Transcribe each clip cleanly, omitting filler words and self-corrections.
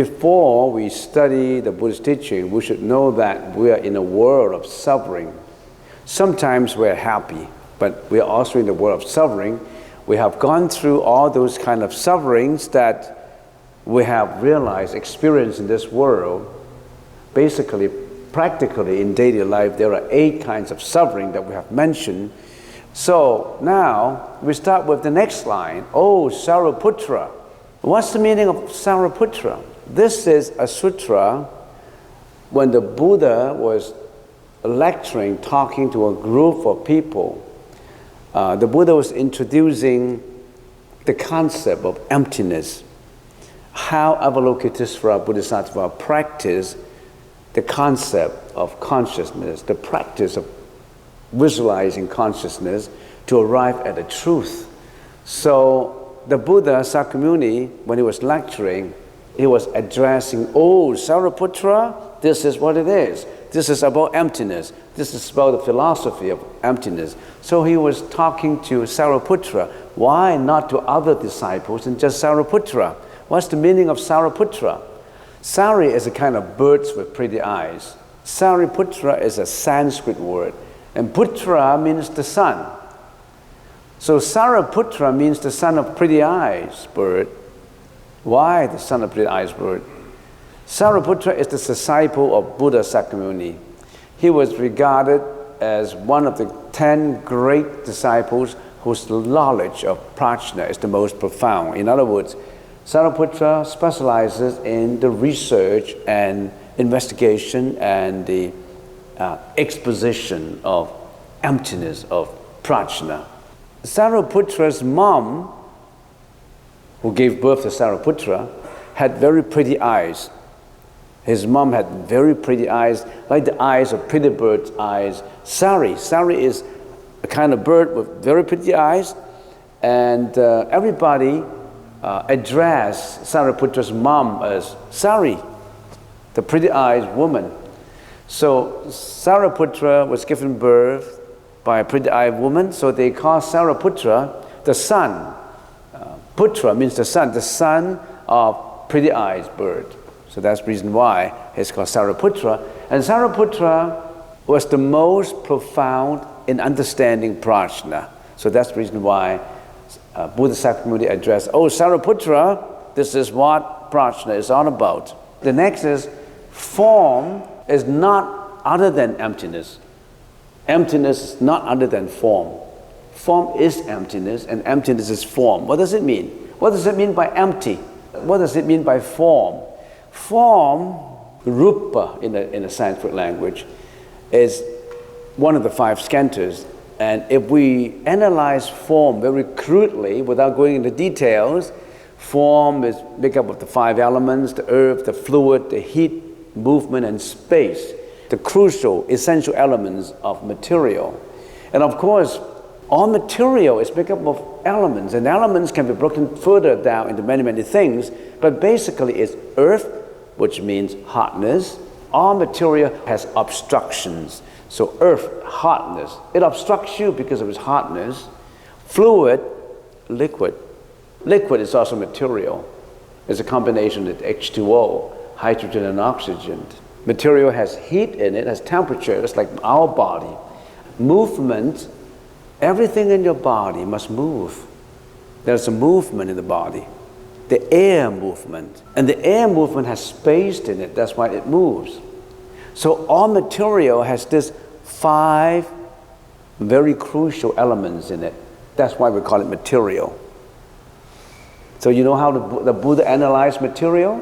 before we study the Buddhist teaching, we should know that we are in a world of suffering. Sometimes we're happy, but we are also in the world of suffering. We have gone through all those kind of sufferings that we have realized, experienced in this world. Basically, practically in daily life, there are 8 kinds of suffering that we have mentioned. So now we start with the next line. Oh, Sariputra. What's the meaning of Sariputra? This is a sutra when the Buddha was lecturing, talking to a group of people. The Buddha was introducing the concept of emptiness, how Avalokitesvara Bodhisattva practice the concept of consciousness, the practice of visualizing consciousness to arrive at the truth. So the Buddha, Sakyamuni, when he was lecturing, he was addressing, oh, Sariputra, this is what it is. This is about emptiness. This is about the philosophy of emptiness. So he was talking to Sariputra. Why not to other disciples and just Sariputra? What's the meaning of Sariputra? Sari is a kind of birds with pretty eyes. Sariputra is a Sanskrit word. And Putra means the sun. So Sariputra means the son of pretty eyes bird. Why the son of pretty eyes bird? Sariputra is the disciple of Buddha Sakyamuni. He was regarded as one of the 10 great disciples whose knowledge of prajna is the most profound. In other words, Sariputra specializes in the research and investigation and the exposition of emptiness, of prajna. Sariputra's mom, who gave birth to Sariputra, had very pretty eyes. His mom had very pretty eyes, like the eyes of pretty bird's eyes. Sari is a kind of bird with very pretty eyes, and everybody addressed Sariputra's mom as Sari, the pretty eyed woman. So Sariputra was given birth by a pretty-eyed woman, so they call Sariputra the son. Putra means the son of pretty-eyed bird. So that's the reason why it's called Sariputra. And Sariputra was the most profound in understanding prajna. So that's the reason why Buddha Sakyamuni addressed, oh, Sariputra, this is what prajna is all about. The next is, form is not other than emptiness. Emptiness is not other than form. Form is emptiness, and emptiness is form. What does it mean? What does it mean by empty? What does it mean by form? Form, rupa in the Sanskrit language, is one of the 5 skandhas. And if we analyze form very crudely, without going into details, form is made up of the 5 elements, the earth, the fluid, the heat, movement, and space. The crucial, essential elements of material. And of course, all material is made up of elements, and elements can be broken further down into many, many things, but basically it's earth, which means hotness. All material has obstructions. So earth, hotness, it obstructs you because of its hotness. Fluid, liquid. Liquid is also material. It's a combination of H2O, hydrogen and oxygen. Material has heat in it, has temperature, it's like our body. Movement, everything in your body must move. There's a movement in the body. The air movement. And the air movement has space in it, that's why it moves. So all material has this 5 very crucial elements in it. That's why we call it material. So you know how the Buddha analyzed material?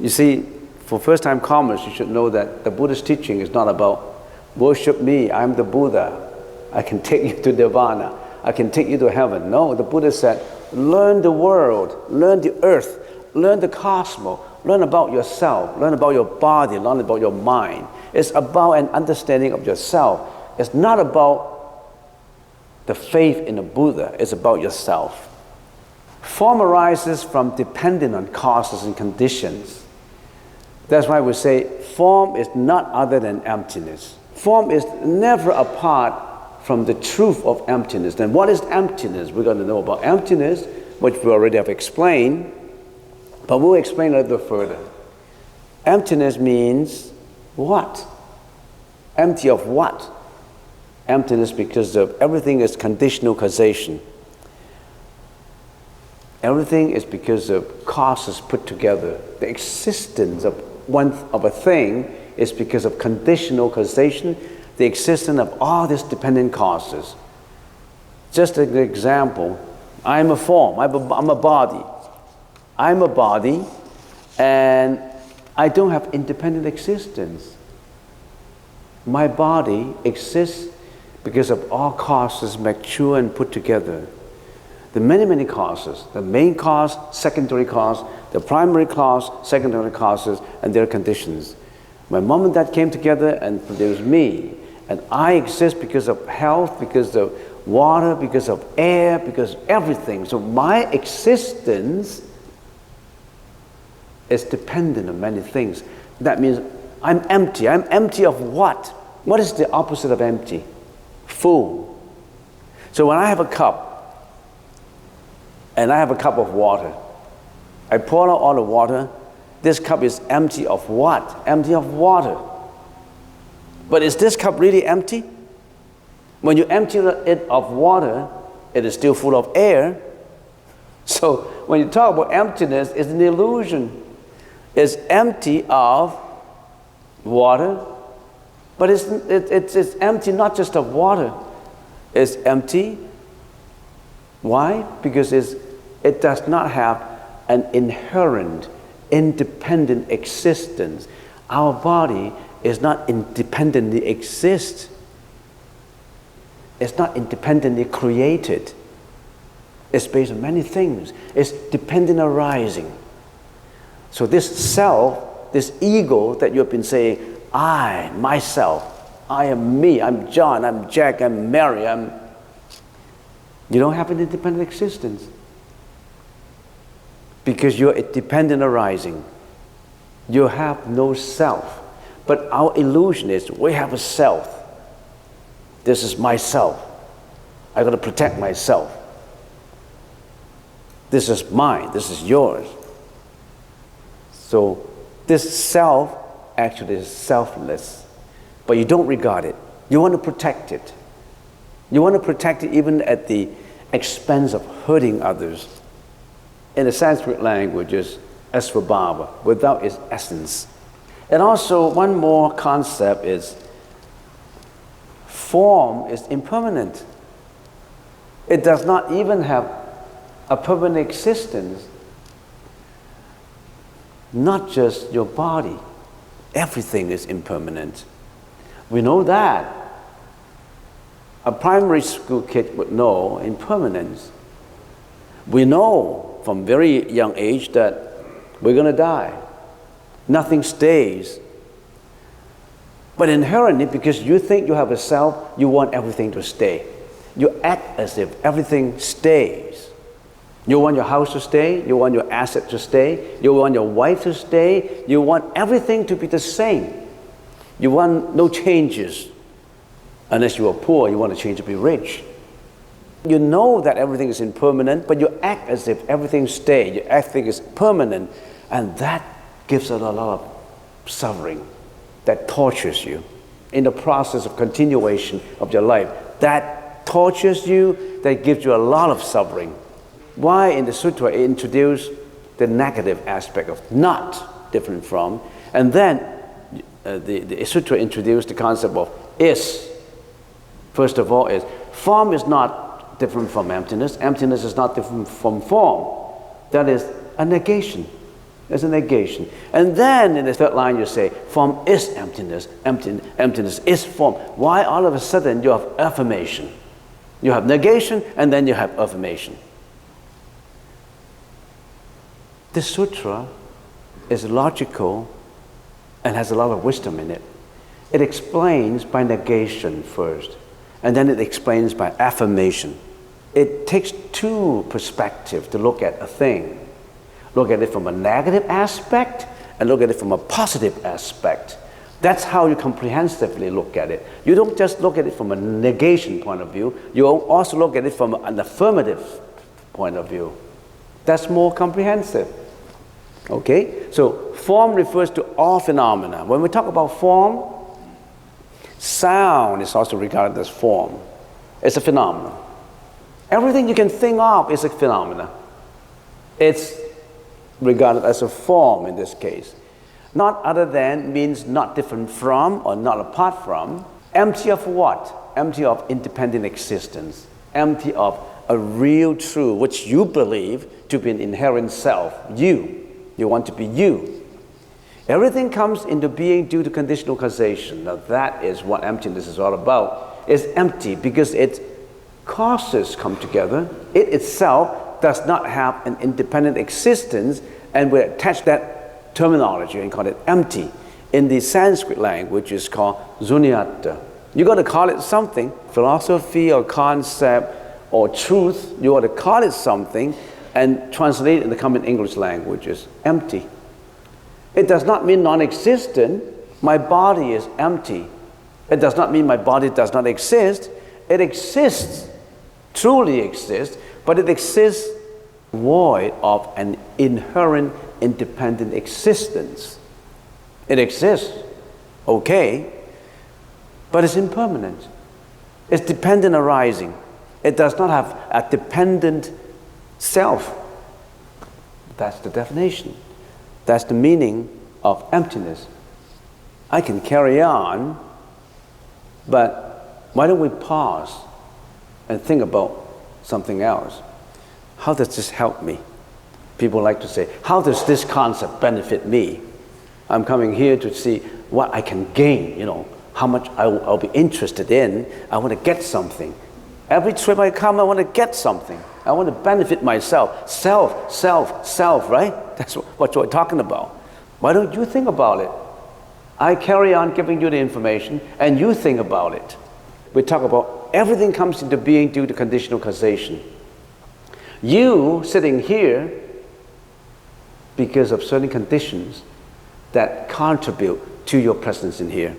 You see, for first-time comers, you should know that the Buddhist teaching is not about worship me, I'm the Buddha, I can take you to nirvana, I can take you to heaven. No, the Buddha said, learn the world, learn the earth, learn the cosmos, learn about yourself, learn about your body, learn about your mind. It's about an understanding of yourself. It's not about the faith in the Buddha, it's about yourself. Form arises from depending on causes and conditions. That's why we say form is not other than emptiness. Form is never apart from the truth of emptiness. Then what is emptiness? We're going to know about emptiness, which we already have explained. But we'll explain a little further. Emptiness means what? Empty of what? Emptiness because of everything is conditional causation. Everything is because of causes put together. The existence of a thing is because of conditional causation, the existence of all these dependent causes. Just an example, I'm a form, I'm a body. I'm a body, and I don't have independent existence. My body exists because of all causes mature and put together. The many causes, the main cause, secondary cause, the primary cause, secondary causes, and their conditions. My mom and dad came together and produced me, and I exist because of health, because of water, because of air, because of everything. So my existence is dependent on many things. That means I'm empty. I'm empty of what? What is the opposite of empty? Full. So when I have a cup, and I have a cup of water, I pour out all the water, this cup is empty of what? Empty of water. But is this cup really empty? When you empty it of water, it is still full of air. So when you talk about emptiness, it's an illusion. It's empty of water, but it's empty not just of water. It's empty. Why? Because it does not have an inherent, independent existence. Our body is not independently exist. It's not independently created. It's based on many things. It's dependent arising. So this self, this ego that you've been saying, I, myself, I am me, I'm John, I'm Jack, I'm Mary, you don't have an independent existence. Because you're a dependent arising. You have no self. But our illusion is we have a self. This is myself. I got to protect myself. This is mine, this is yours. So this self actually is selfless, but you don't regard it. You want to protect it. You want to protect it even at the expense of hurting others. In the Sanskrit language, is asvabhava, without its essence. And also one more concept is form is impermanent. It does not even have a permanent existence. Not just your body. Everything is impermanent. We know that. A primary school kid would know impermanence. We know from very young age that we're going to die. Nothing stays. But inherently, because you think you have a self, you want everything to stay. You act as if everything stays. You want your house to stay, you want your asset to stay, you want your wife to stay, you want everything to be the same. You want no changes. Unless you are poor, you want to change to be rich. You know that everything is impermanent, but you act as if everything stays, everything is permanent, and that gives it a lot of suffering. That tortures you in the process of continuation of your life. That tortures you, that gives you a lot of suffering. Why in the Sutra it introduced the negative aspect of not, different from, and then the Sutra introduced the concept of is. First of all, is form is not different from emptiness. Emptiness is not different from form. That is a negation. There's a negation. And then in the third line you say, form is emptiness, emptiness is form. Why all of a sudden you have affirmation? You have negation and then you have affirmation. This sutra is logical and has a lot of wisdom in it. It explains by negation first, and then it explains by affirmation. It takes two perspectives to look at a thing. Look at it from a negative aspect and look at it from a positive aspect. That's how you comprehensively look at it. You don't just look at it from a negation point of view, you also look at it from an affirmative point of view. That's more comprehensive. Okay? So form refers to all phenomena. When we talk about form, sound is also regarded as form. It's a phenomenon. Everything you can think of is a phenomena. It's regarded as a form in this case. Not other than means not different from or not apart from. Empty of what? Empty of independent existence. Empty of a real truth, which you believe to be an inherent self. You. You want to be you. Everything comes into being due to conditional causation. Now that is what emptiness is all about. It's empty because its causes come together. It itself does not have an independent existence, and we attach that terminology and call it empty. In the Sanskrit language, it's called sunyata. You got to call it something, philosophy or concept or truth. You got to call it something and translate it in the common English language as empty. It does not mean non-existent. My body is empty. It does not mean my body does not exist. It exists, truly exists, but it exists void of an inherent independent existence. It exists, okay, but it's impermanent. It's dependent arising. It does not have a dependent self. That's the definition. That's the meaning of emptiness. I can carry on, but why don't we pause and think about something else? How does this help me? People like to say, how does this concept benefit me? I'm coming here to see what I can gain, how much I'll be interested in. I want to get something. Every trip I come, I want to get something. I want to benefit myself. Self, right? That's what you're talking about. Why don't you think about it? I carry on giving you the information, and you think about it. We talk about everything comes into being due to conditional causation. You sitting here because of certain conditions that contribute to your presence in here.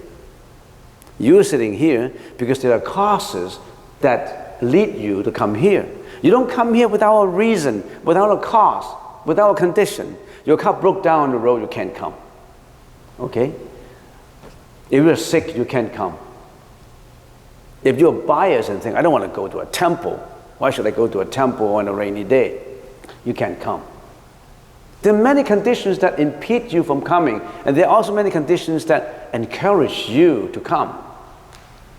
You're sitting here because there are causes that lead you to come here. You don't come here without a reason, without a cause, without a condition. Your car broke down on the road, you can't come. Okay? If you're sick, you can't come. If you're biased and think, I don't want to go to a temple. Why should I go to a temple on a rainy day? You can't come. There are many conditions that impede you from coming, and there are also many conditions that encourage you to come.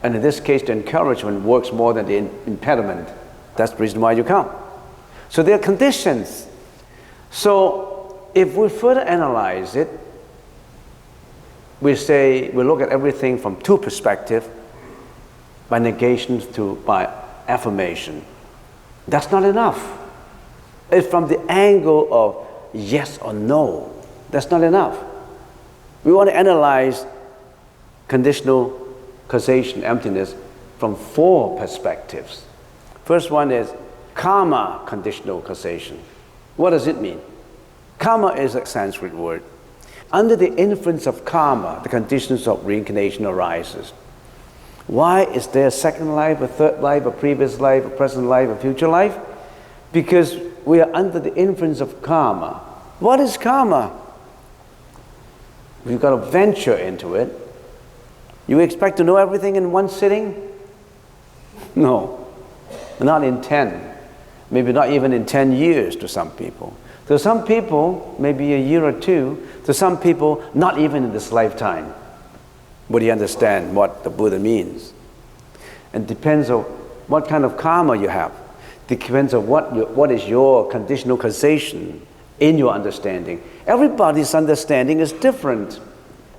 And in this case, the encouragement works more than the impediment. That's the reason why you come. So there are conditions. So if we further analyze it, we look at everything from two perspectives, by negation to by affirmation. That's not enough. It's from the angle of yes or no. That's not enough. We want to analyze conditional causation, emptiness, from four perspectives. First one is karma conditional causation. What does it mean? Karma is a Sanskrit word. Under the influence of karma, the conditions of reincarnation arises. Why is there a second life, a third life, a previous life, a present life, a future life? Because we are under the influence of karma. What is karma? We've got to venture into it. You expect to know everything in one sitting? No, not in 10. Maybe not even in 10 years to some people. To some people, maybe a year or two. To some people, not even in this lifetime. But you understand what the Buddha means. And depends on what kind of karma you have. Depends on what is your conditional causation in your understanding. Everybody's understanding is different.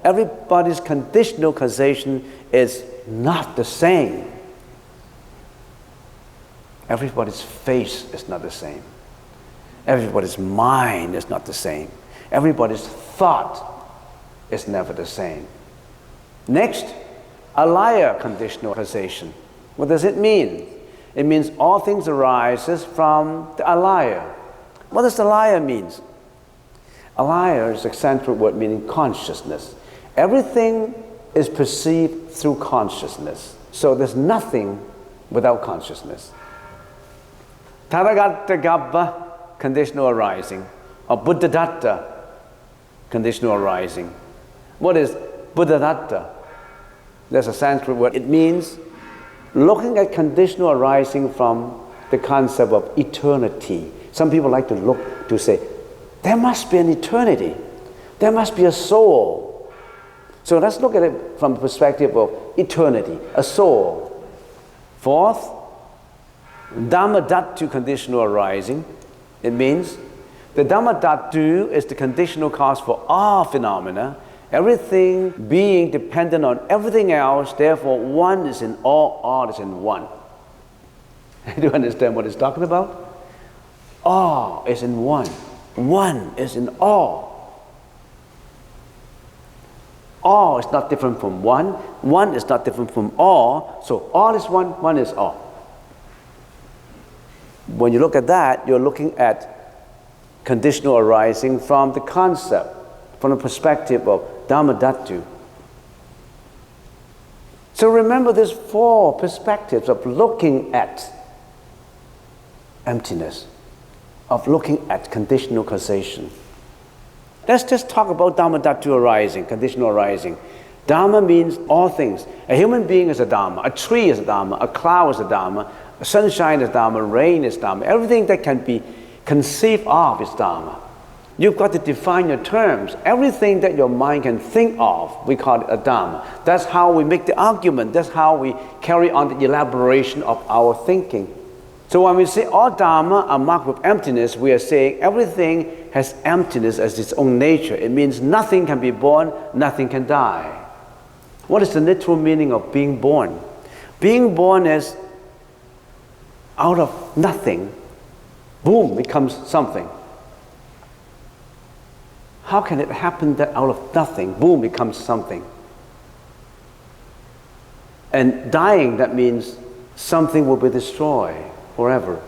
Everybody's conditional causation is not the same. Everybody's face is not the same. Everybody's mind is not the same. Everybody's thought is never the same. Next, alaya conditional causation. What does it mean? It means all things arises from the alaya. What does alaya mean? Alaya is a Sanskrit word meaning consciousness. Everything is perceived through consciousness. So there's nothing without consciousness. Taragata gabba, conditional arising, or buddhadatta, conditional arising. What is Buddhadatta? That's a Sanskrit word. It means looking at conditional arising from the concept of eternity. Some people like to say, there must be an eternity. There must be a soul. So let's look at it from the perspective of eternity, a soul. Fourth, Dhammadhatu conditional arising. It means the Dhammadhatu is the conditional cause for all phenomena, everything being dependent on everything else, therefore one is in all is in one. Do you understand what it's talking about? All is in one. One is in all. All is not different from one. One is not different from all. So all is one, one is all. When you look at that, you're looking at conditional arising from the concept, from the perspective of Dhammadhatu. So remember these four perspectives of looking at emptiness, of looking at conditional causation. Let's just talk about Dhammadhatu arising, conditional arising. Dhamma means all things. A human being is a Dhamma, a tree is a Dhamma, a cloud is a Dhamma, sunshine is Dhamma, rain is Dhamma. Everything that can be conceived of is Dhamma. You've got to define your terms. Everything that your mind can think of, we call it a Dhamma. That's how we make the argument. That's how we carry on the elaboration of our thinking. So when we say all Dhamma are marked with emptiness, we are saying everything has emptiness as its own nature. It means nothing can be born, nothing can die. What is the literal meaning of being born? Being born is out of nothing, boom, becomes something. How can it happen that out of nothing, boom, becomes something? And dying, that means something will be destroyed forever.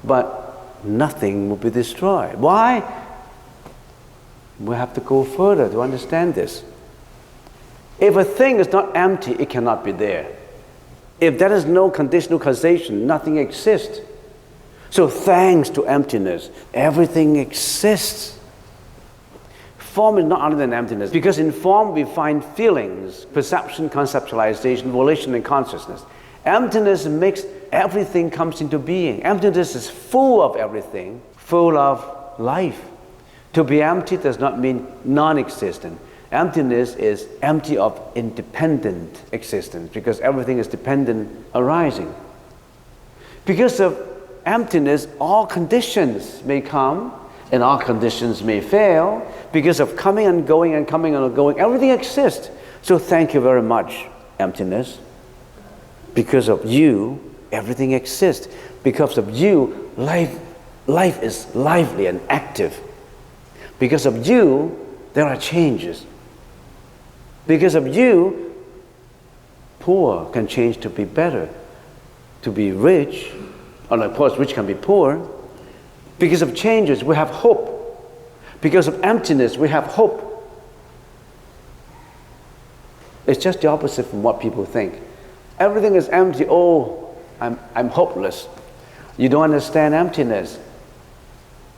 But nothing will be destroyed. Why? We have to go further to understand this. If a thing is not empty, it cannot be there. If there is no conditional causation, nothing exists. So thanks to emptiness, everything exists. Form is not other than emptiness, because in form we find feelings, perception, conceptualization, volition, and consciousness. Emptiness makes everything comes into being. Emptiness is full of everything, full of life. To be empty does not mean non-existent. Emptiness is empty of independent existence, because everything is dependent arising. Because of emptiness, all conditions may come and all conditions may fail. Because of coming and going and coming and going, everything exists. So thank you very much, emptiness. Because of you, everything exists. Because of you, life is lively and active. Because of you, there are changes. Because of you, poor can change to be better, to be rich. And of course, rich can be poor. Because of changes, we have hope. Because of emptiness, we have hope. It's just the opposite from what people think. Everything is empty. Oh, I'm hopeless. You don't understand emptiness.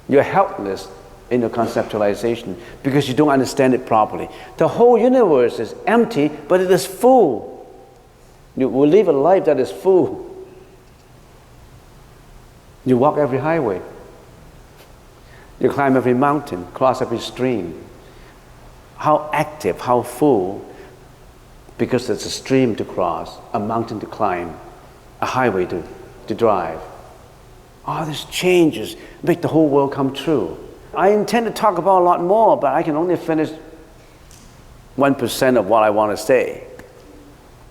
You're helpless in your conceptualization because you don't understand it properly. The whole universe is empty, but it is full. You will live a life that is full. You walk every highway. You climb every mountain, cross every stream. How active, how full, because there's a stream to cross, a mountain to climb, a highway to drive. All these changes make the whole world come true. I intend to talk about a lot more, but I can only finish 1% of what I want to say.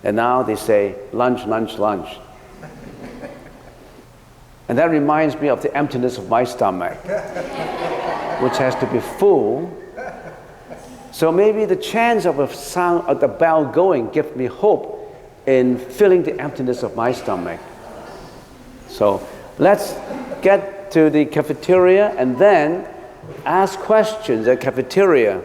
And now they say, lunch, lunch, lunch. And that reminds me of the emptiness of my stomach, which has to be full. So maybe the chance of a sound of the bell going gives me hope in filling the emptiness of my stomach. So let's get to the cafeteria and then ask questions at cafeteria.